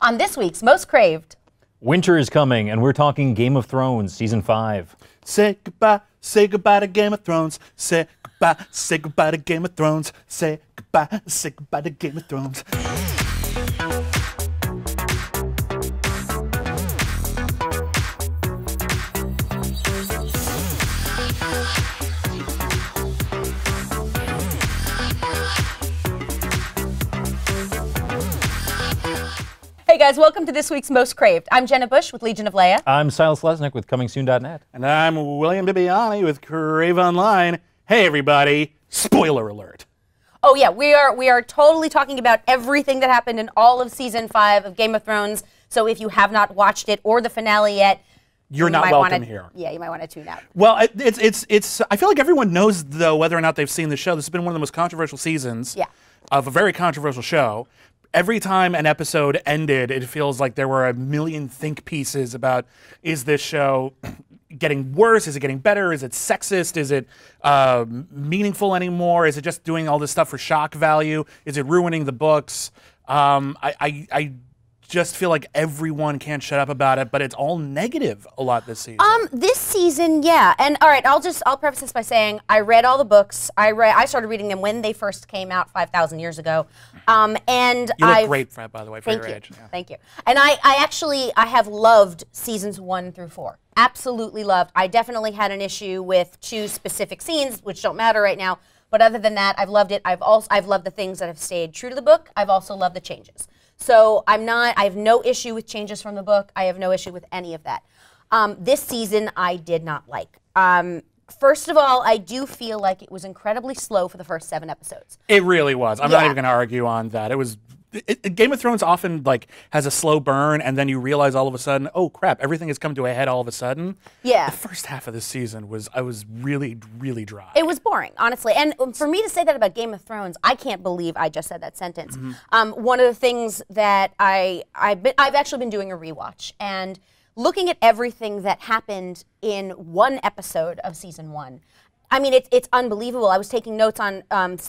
on this week's Most Craved. Winter is coming, and we're talking Game of Thrones Season 5. Say goodbye to Game of Thrones. Say goodbye to Game of Thrones. Say goodbye to Game of Thrones. Hey guys, welcome to this week's Most Craved. I'm Jenna Bush with Legion of Leia. I'm Silas Lesnick with ComingSoon.net. And I'm William Bibiani with Crave Online. Hey everybody, spoiler alert. Oh yeah, we are totally talking about everything that happened in all of Season 5 of Game of Thrones. So if you have not watched it or the finale yet, you're not welcome here. Yeah, you might want to tune out. Well, it's. I feel like everyone knows though whether or not they've seen the show. This has been one of the most controversial seasons of a very controversial show. Every time an episode ended, it feels like there were a million think pieces about, is this show getting worse? Is it getting better? Is it sexist? Is it meaningful anymore? Is it just doing all this stuff for shock value? Is it ruining the books? I just feel like everyone can't shut up about it, but it's all negative a lot this season. This season, yeah. And all right, I'll preface this by saying I read all the books. I started reading them when they first came out 5,000 years ago. And you look great, Fred, by the way, for your age. Yeah. Thank you. And I have loved seasons 1 through 4. Absolutely loved. I definitely had an issue with 2 specific scenes, which don't matter right now. But other than that, I've loved it. I've loved the things that have stayed true to the book. I've also loved the changes. So I have no issue with changes from the book. I have no issue with any of that. This season, I did not like. First of all, I do feel like it was incredibly slow for the first 7 episodes. It really was. I'm not even going to argue on that. It was. Game of Thrones often has a slow burn, and then you realize all of a sudden, oh crap, everything has come to a head all of a sudden. Yeah. The first half of this season I was really, really dry. It was boring, honestly. And for me to say that about Game of Thrones, I can't believe I just said that sentence. One of the things that I've actually been doing a rewatch and looking at everything that happened in one episode of season 1. I mean, it's unbelievable. I was taking notes on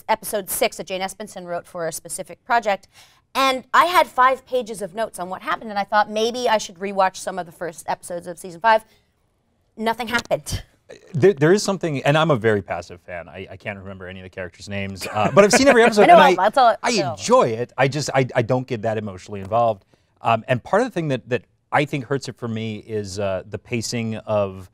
episode 6 that Jane Espenson wrote for a specific project, and I had 5 pages of notes on what happened, and I thought maybe I should rewatch some of the first episodes of season 5. Nothing happened. There is something, and I'm a very passive fan. I can't remember any of the characters' names, but I've seen every episode, I enjoy it. I don't get that emotionally involved. And part of the thing that I think hurts it for me is the pacing of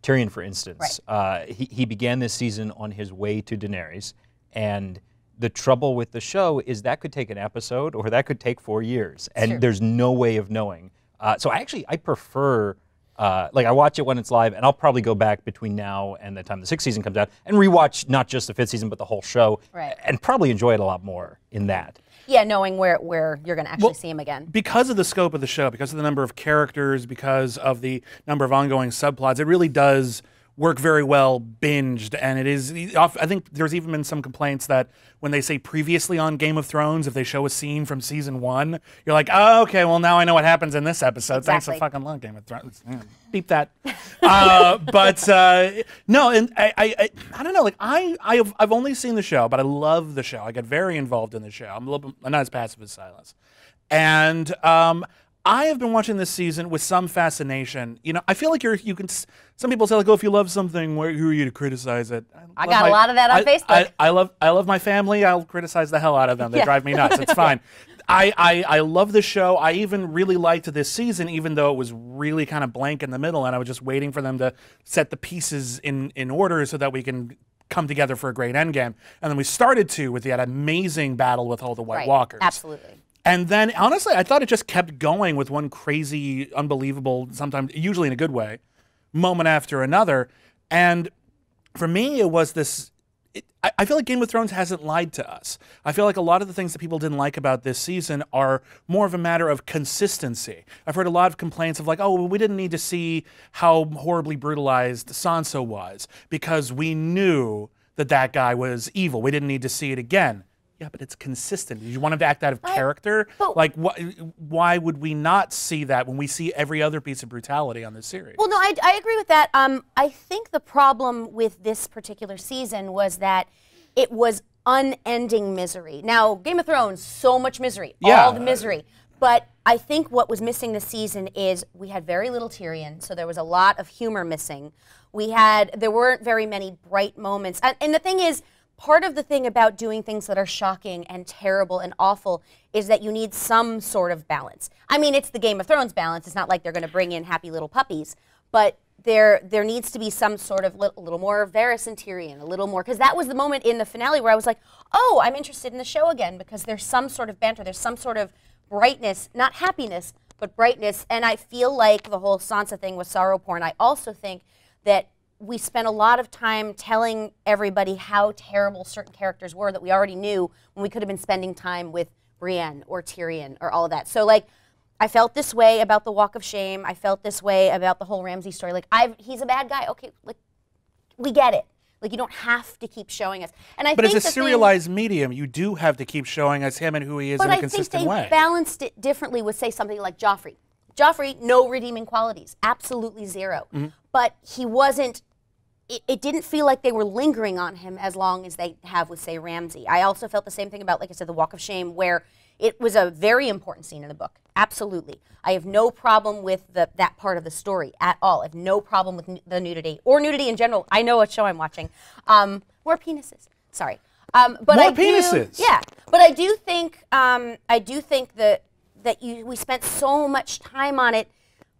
Tyrion, for instance. Right. He began this season on his way to Daenerys, and the trouble with the show is that could take an episode or that could take 4 years, and there's no way of knowing. So I prefer, I watch it when it's live, and I'll probably go back between now and the time the 6th season comes out and rewatch not just the 5th season but the whole show, and probably enjoy it a lot more in that. Yeah, knowing where you're going to actually see him again. Because of the scope of the show, because of the number of characters, because of the number of ongoing subplots, it really does work very well binged. And it is, I think there's even been some complaints that when they say previously on Game of Thrones, if they show a scene from season 1, you're like, oh, okay, well now I know what happens in this episode. Exactly. Thanks a fucking lot, Game of Thrones. Beep that. No, and I don't know, I've only seen the show, but I love the show. I get very involved in the show. I'm not as passive as Silas. And I have been watching this season with some fascination. You know, I feel like some people say, like, oh, if you love something, who are you to criticize it? I got a lot of that on Facebook. I love my family. I'll criticize the hell out of them. They drive me nuts. It's fine. I love the show. I even really liked this season, even though it was really kind of blank in the middle, and I was just waiting for them to set the pieces in order so that we can come together for a great endgame. And then we started with that amazing battle with all the White Walkers. Absolutely. And then, honestly, I thought it just kept going with one crazy, unbelievable, sometimes, usually in a good way, moment after another. And for me, it was this, I feel like Game of Thrones hasn't lied to us. I feel like a lot of the things that people didn't like about this season are more of a matter of consistency. I've heard a lot of complaints of like, oh, well, we didn't need to see how horribly brutalized Sansa was because we knew that guy was evil. We didn't need to see it again. Yeah, but it's consistent. You want him to act out of character? Like, why would we not see that when we see every other piece of brutality on this series? Well, no, I agree with that. I think the problem with this particular season was that it was unending misery. Now, Game of Thrones, so much misery, all the misery. But I think what was missing this season is we had very little Tyrion, so there was a lot of humor missing. There weren't very many bright moments. And the thing is, part of the thing about doing things that are shocking and terrible and awful is that you need some sort of balance. I mean, it's the Game of Thrones balance. It's not like they're going to bring in happy little puppies, but there needs to be some sort of a little more Varys and Tyrion, a little more, because that was the moment in the finale where I was like, oh, I'm interested in the show again, because there's some sort of banter, there's some sort of brightness, not happiness, but brightness. And I feel like the whole Sansa thing was sorrow porn. I also think that we spent a lot of time telling everybody how terrible certain characters were that we already knew, when we could have been spending time with Brienne or Tyrion or all of that. So like, I felt this way about the Walk of Shame. I felt this way about the whole Ramsay story. Like, he's a bad guy. Okay, like, we get it. Like, you don't have to keep showing us. And but it's a serialized medium. You do have to keep showing us him and who he is in a consistent way. But I think they balanced it differently with, say, something like Joffrey. Joffrey, no redeeming qualities. Absolutely zero. Mm-hmm. But he wasn't, it didn't feel like they were lingering on him as long as they have with, say, Ramsay. I also felt the same thing about, like I said, the Walk of Shame, where it was a very important scene in the book. Absolutely. I have no problem with that part of the story at all. I have no problem with the nudity, or nudity in general. I know what show I'm watching. More penises. Sorry. But more penises? Yeah. But I do think that we spent so much time on it.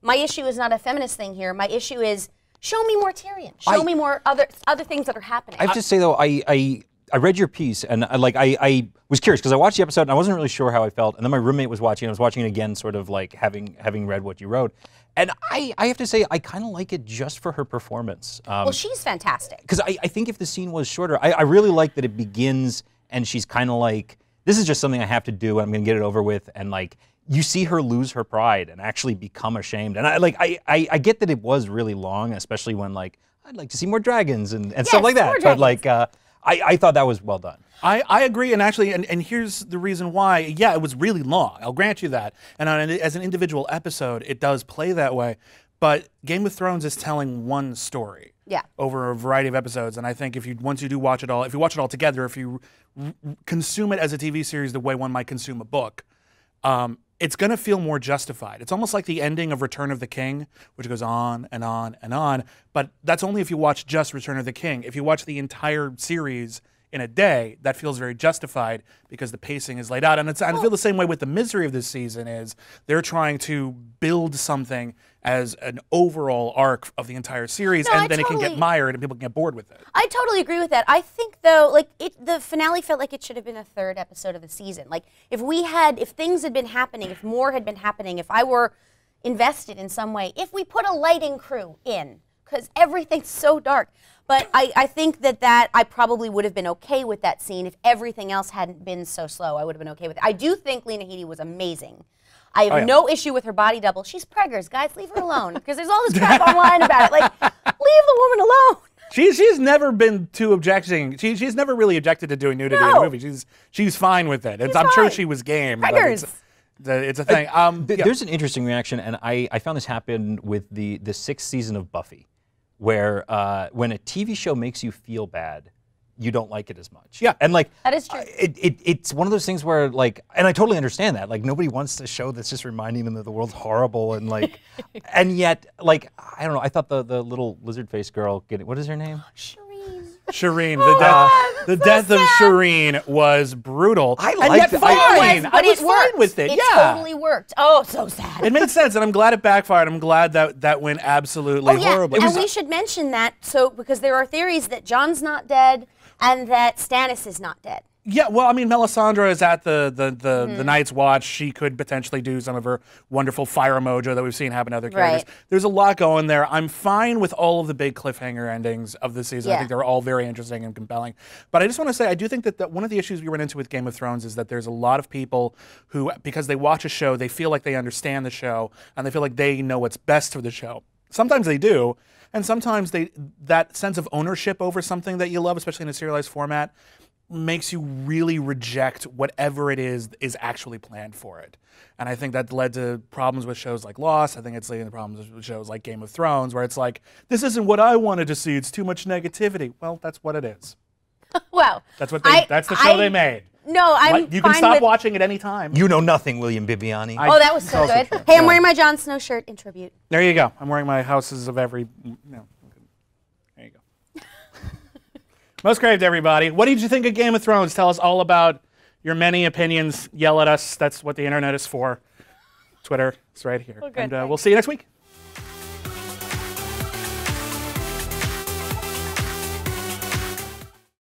My issue is not a feminist thing here. My issue is, show me more Tyrion. Show me more other things that are happening. I have to say, though, I read your piece, and I was curious because I watched the episode and I wasn't really sure how I felt, and then my roommate was watching. I was watching it again, sort of like having read what you wrote, and I have to say I kind of like it just for her performance. Well, she's fantastic. Because I think if the scene was shorter, I really like that it begins and she's kind of like, this is just something I have to do, and I'm going to get it over with, and like you see her lose her pride and actually become ashamed, and I get that it was really long, especially when like I'd like to see more dragons and stuff like that, but like. I thought that was well done. I agree, and actually, and here's the reason why. Yeah, it was really long. I'll grant you that. And as an individual episode, it does play that way. But Game of Thrones is telling one story over a variety of episodes. And I think once you do watch it all, if you watch it all together, if you consume it as a TV series the way one might consume a book, it's going to feel more justified. It's almost like the ending of Return of the King, which goes on and on and on, but that's only if you watch just Return of the King. If you watch the entire series in a day, that feels very justified because the pacing is laid out. And I feel the same way with the misery of this season is they're trying to build something as an overall arc of the entire series, and then it can get mired and people can get bored with it. I totally agree with that. I think, though, like the finale felt like it should have been a third episode of the season. Like if things had been happening, if more had been happening, if I were invested in some way, if we put a lighting crew in, because everything's so dark. But I think that I probably would have been okay with that scene if everything else hadn't been so slow. I would have been okay with it. I do think Lena Headey was amazing. I have no issue with her body double. She's preggers, guys. Leave her alone. Because there's all this crap online about it. Like, leave the woman alone. She's never been too objecting. She's never really objected to doing nudity in a movie. She's fine with it. I'm sure she was game. Preggers. It's a thing. There's an interesting reaction, and I found this happened with the 6th season of Buffy, where when a TV show makes you feel bad, you don't like it as much. Yeah. And like that is true. It's one of those things where like, and I totally understand that. Like nobody wants a show that's just reminding them that the world's horrible and like, and yet like, I don't know, I thought the little lizard face girl, what is her name? Shireen. The death of Shireen was brutal. I liked it. I was fine with it. It totally worked. Oh, so sad. It made sense, and I'm glad it backfired. I'm glad that went absolutely horribly. And we should mention that, because there are theories that Jon's not dead and that Stannis is not dead. Yeah, well, I mean, Melisandre is at the Night's Watch. She could potentially do some of her wonderful fire mojo that we've seen happen to other characters. Right. There's a lot going there. I'm fine with all of the big cliffhanger endings of the season. I think they're all very interesting and compelling. But I just want to say, I do think that one of the issues we run into with Game of Thrones is that there's a lot of people who, because they watch a show, they feel like they understand the show, and they feel like they know what's best for the show. Sometimes they do, and sometimes that sense of ownership over something that you love, especially in a serialized format, makes you really reject whatever it is actually planned for it. And I think that led to problems with shows like Lost. I think it's leading to problems with shows like Game of Thrones, where it's like, this isn't what I wanted to see. It's too much negativity. Well, that's what it is. Well, that's the show they made. No, I'm You can fine stop with, watching at any time. You know nothing, William Bibiani. Oh, that was so also good. true. Hey, I'm Yeah. wearing my Jon Snow shirt in tribute. There you go. I'm wearing my Houses of Every. No. There you go. Most craved, everybody. What did you think of Game of Thrones? Tell us all about your many opinions. Yell at us. That's what the internet is for. Twitter is right here. Well, good, and we'll see you next week.